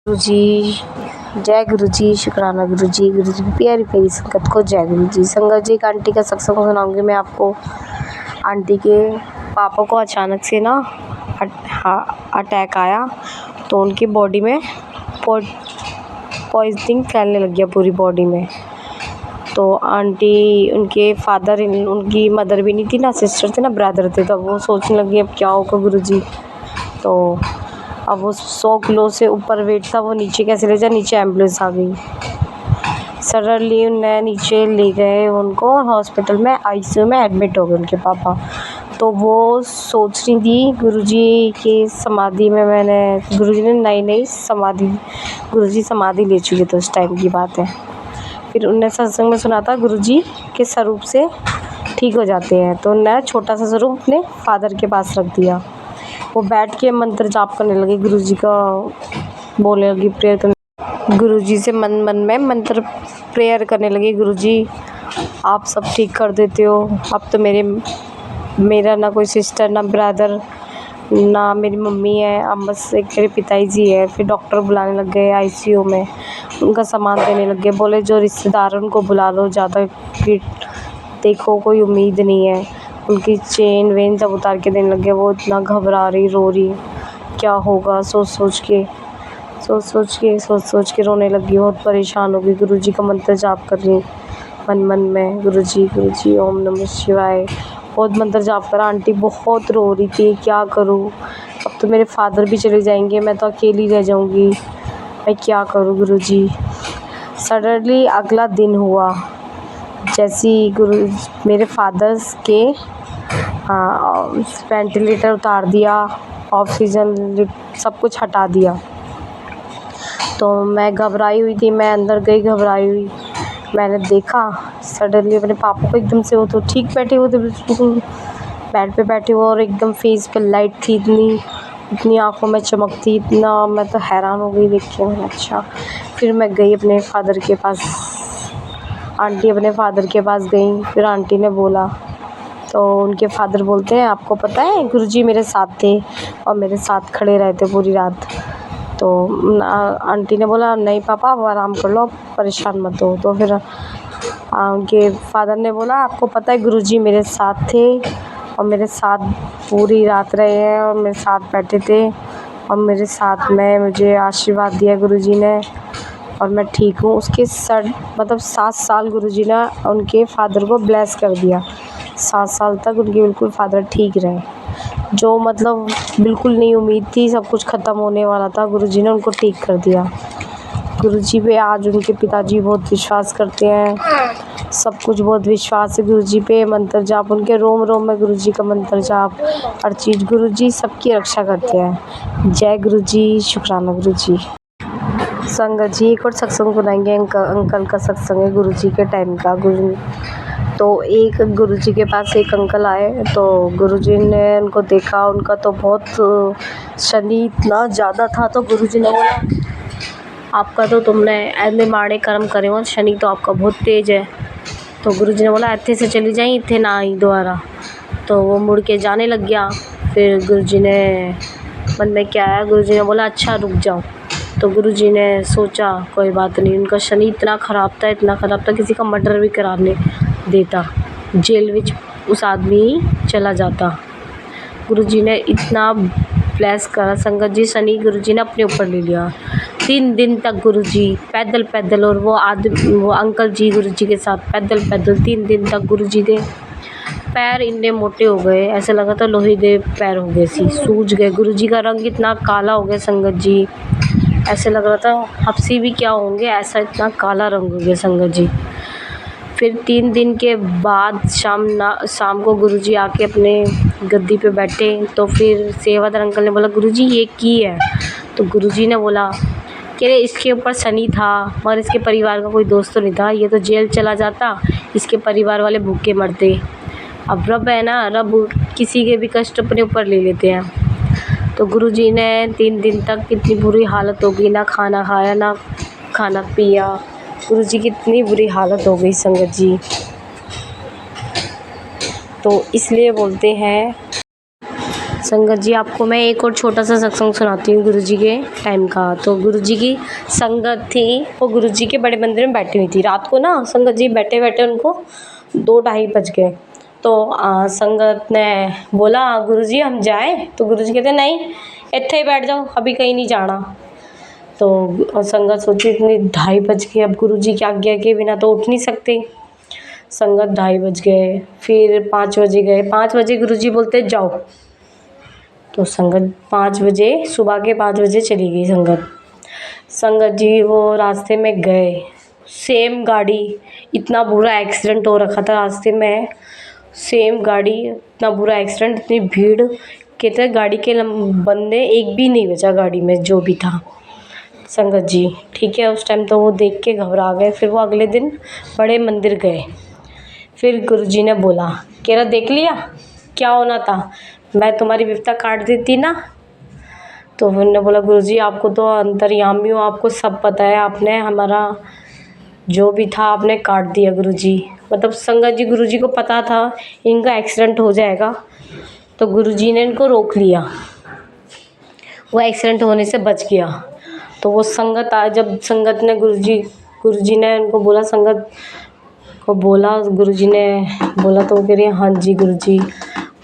गुरु जी, जय गुरु जी, शुक्राना गुरु जी की प्यारी प्यारी संगत को जय गुरु जी। संगत जी, एक आंटी का सत्संग सुनाऊंगी मैं आपको। आंटी के पापा को अचानक से ना अटैक आया, तो उनकी बॉडी में पॉइजनिंग फैलने लग गया पूरी बॉडी में। तो आंटी, उनके फादर, उनकी मदर भी नहीं थी ना, सिस्टर थे ना, ब्रदर थे। तो वो सोचने लगी अब क्या होगा गुरु जी। तो अब वो 100 किलो से ऊपर वेट था, वो नीचे कैसे ले जाए। नीचे एम्बुलेंस आ गई, सडनली उन्हें नीचे ले गए उनको हॉस्पिटल में, आईसीयू में एडमिट हो गए उनके पापा। तो वो सोच रही थी गुरुजी की समाधि में, मैंने गुरुजी ने नई समाधि, गुरुजी समाधि ले चुके थे उस टाइम की बात है। फिर उनने सत्संग में सुना था गुरुजी के स्वरूप से ठीक हो जाते हैं, तो उन्हें छोटा सा स्वरूप अपने फादर के पास रख दिया। वो बैठ के मंत्र जाप करने लगी, गुरुजी का बोलने लगी, प्रेयर करने, गुरुजी से मन में मंत्र प्रेयर करने लगी। गुरुजी आप सब ठीक कर देते हो, अब तो मेरा ना कोई सिस्टर, ना ब्रदर, ना मेरी मम्मी है, अब बस एक मेरे पिताजी है। फिर डॉक्टर बुलाने लग गए आईसीयू में, उनका सामान देने लग गए। बोले जो रिश्तेदार हैं उनको बुला लो, ज़्यादा फिर देखो कोई उम्मीद नहीं है। उनकी चेन वेन सब उतार के देने लगे। वो इतना घबरा रही, रो रही, क्या होगा सोच सोच के रोने लगी, बहुत परेशान हो गई। गुरुजी का मंत्र जाप कर रही मन में, गुरुजी ओम नमः शिवाय, बहुत मंत्र जाप करा। आंटी बहुत रो रही थी, क्या करूँ, अब तो मेरे फादर भी चले जाएंगे, मैं तो अकेली रह जाऊंगी, मैं क्या करूँ गुरुजी। सडनली अगला दिन हुआ, जैसी मेरे फादर्स के वेंटिलेटर उतार दिया, ऑक्सीजन सब कुछ हटा दिया। तो मैं घबराई हुई थी, मैं अंदर गई घबराई हुई। मैंने देखा सडनली अपने पापा को, एकदम से वो तो ठीक बैठे हुए थे, बिल्कुल बेड पे बैठे हुए, और एकदम फेस पे लाइट थी, इतनी आंखों में चमक थी, इतना मैं तो हैरान हो गई देख के। मैंने अच्छा, फिर मैं गई अपने फादर के पास, आंटी अपने फादर के पास गई। फिर आंटी ने बोला, तो उनके फादर बोलते हैं आपको पता है गुरुजी मेरे साथ थे और मेरे साथ खड़े रहे थे पूरी रात। तो आंटी ने बोला नहीं पापा, अब आराम कर लो, परेशान मत हो। तो फिर उनके फादर ने बोला आपको पता है गुरुजी मेरे साथ थे और मेरे साथ पूरी रात रहे हैं, और मेरे साथ बैठे थे, और मेरे साथ में मुझे आशीर्वाद दिया गुरुजी ने, और मैं ठीक हूँ। उसके 7 साल गुरुजी ने उनके फादर को ब्लेस कर दिया। 7 साल तक उनके बिल्कुल फादर ठीक रहे, जो मतलब बिल्कुल नहीं उम्मीद थी, सब कुछ ख़त्म होने वाला था, गुरुजी ने उनको ठीक कर दिया। गुरुजी पे आज उनके पिताजी बहुत विश्वास करते हैं, सब कुछ बहुत विश्वास है गुरुजी पे। मंत्र जाप उनके रोम रोम में, गुरुजी का मंत्र जाप, हर चीज़ गुरुजी सबकी रक्षा करते हैं। जय गुरुजी, शुक्राना गुरुजी। संगत जी, एक और सत्संग सुनाएंगे, अंकल का सत्संग है गुरुजी के टाइम का। तो एक गुरुजी के पास एक अंकल आए, तो गुरुजी ने उनको देखा, उनका तो बहुत शनि इतना ज़्यादा था। तो गुरुजी ने बोला आपका तो तुमने ऐसे माड़े कर्म करे हो, शनि तो आपका बहुत तेज़ है। तो गुरुजी ने बोला इत्थे से चली जाई, इत्थे ना आई दोबारा। तो वो मुड़ के जाने लग गया। फिर गुरुजी ने मन में क्या आया, गुरुजी ने बोला अच्छा रुक जाओ। तो गुरुजी ने सोचा कोई बात नहीं, उनका शनि इतना ख़राब था, किसी का मर्डर भी कराने देता, जेल विच उस आदमी चला जाता। गुरुजी ने इतना ब्लेस करा संगत जी, शनि गुरुजी ने अपने ऊपर ले लिया। 3 दिन तक गुरुजी पैदल, और वो अंकल जी गुरुजी के साथ पैदल 3 दिन तक। गुरुजी के पैर इतने मोटे हो गए, ऐसा लगा था लोहे दे पैर हो गए, सूज गए। गुरुजी का रंग इतना काला हो गया संगत जी, ऐसे लग रहा था हफ्सी भी क्या होंगे, ऐसा इतना काला रंग हो गया संगत जी। फिर 3 दिन के बाद शाम को गुरुजी आके अपने गद्दी पे बैठे। तो फिर सेवादार अंकल ने बोला गुरुजी ये की है। तो गुरुजी ने बोला कि इसके ऊपर शनि था, और इसके परिवार का कोई दोस्त तो नहीं था, ये तो जेल चला जाता, इसके परिवार वाले भूखे मरते। अब रब है ना, रब किसी के भी कष्ट अपने ऊपर ले लेते हैं। तो गुरुजी ने 3 दिन तक कितनी बुरी हालत हो गई, ना खाना खाया ना खाना पिया, गुरुजी की इतनी बुरी हालत हो गई संगत जी। तो इसलिए बोलते हैं संगत जी, आपको मैं एक और छोटा सा सत्संग सुनाती हूँ गुरुजी के टाइम का। तो गुरुजी की संगत थी, वो गुरुजी के बड़े मंदिर में बैठी हुई थी। रात को ना संगत जी बैठे बैठे उनको 2-2:30 बज गए। तो संगत ने बोला, गुरुजी हम जाएं? तो गुरुजी कहते नहीं, इत्थे ही बैठ जाओ, अभी कहीं नहीं जाना। तो संगत सोची इतनी 2:30 बज गए, अब गुरुजी की आज्ञा के बिना तो उठ नहीं सकते। संगत 2:30 बज गए, फिर 5 बजे गए। 5 बजे गुरुजी बोलते जाओ। तो संगत 5 बजे, सुबह के 5 बजे चली गई संगत। संगत जी वो रास्ते में गए, सेम गाड़ी, इतना बुरा एक्सीडेंट हो रखा था रास्ते में। सेम गाड़ी, इतना बुरा एक्सीडेंट, इतनी भीड़, कहते गाड़ी के बंदे एक भी नहीं बचा गाड़ी में जो भी था। संगत जी ठीक है, उस टाइम तो वो देख के घबरा गए। फिर वो अगले दिन बड़े मंदिर गए। फिर गुरुजी ने बोला, कह रहा देख लिया क्या होना था, मैं तुम्हारी विपदा काट देती ना। तो उन्होंने बोला, गुरुजी आपको तो अंतर्यामी हो, आपको सब पता है, आपने हमारा जो भी था आपने काट दिया गुरुजी। मतलब संगत जी, गुरुजी को पता था इनका एक्सीडेंट हो जाएगा, तो गुरुजी ने इनको रोक लिया, वो एक्सीडेंट होने से बच गया। तो वो संगत जब संगत ने गुरुजी ने उनको बोला, संगत को बोला, गुरुजी ने बोला तो वो कह रही है, हाँ जी गुरुजी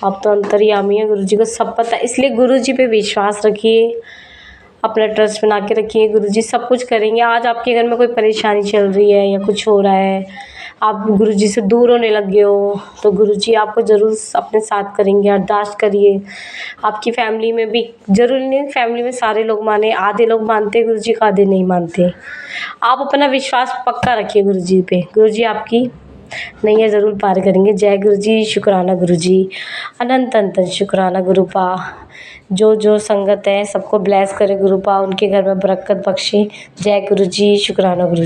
आप तो अंतर्यामी है, गुरुजी को सब पता है। इसलिए गुरुजी पे विश्वास रखिए, अपना ट्रस्ट बना के रखिए, गुरुजी सब कुछ करेंगे। आज आपके घर में कोई परेशानी चल रही है या कुछ हो रहा है, आप गुरुजी से दूर होने लग गए हो, तो गुरुजी आपको ज़रूर अपने साथ करेंगे। अरदास करिए। आपकी फैमिली में भी, ज़रूरी नहीं फैमिली में सारे लोग माने, आधे लोग मानते गुरुजी को, आधे नहीं मानते। आप अपना विश्वास पक्का रखिए गुरुजी पे, गुरुजी आपकी नैया ज़रूर पार करेंगे। जय गुरुजी, शुक्राना गुरुजी, अनंत अनंत शुक्राना गुरुपा। जो संगत है सबको ब्लेस करे गुरुपा, उनके घर में बरकत बख्शे। जय गुरुजी, शुक्राना गुरुजी।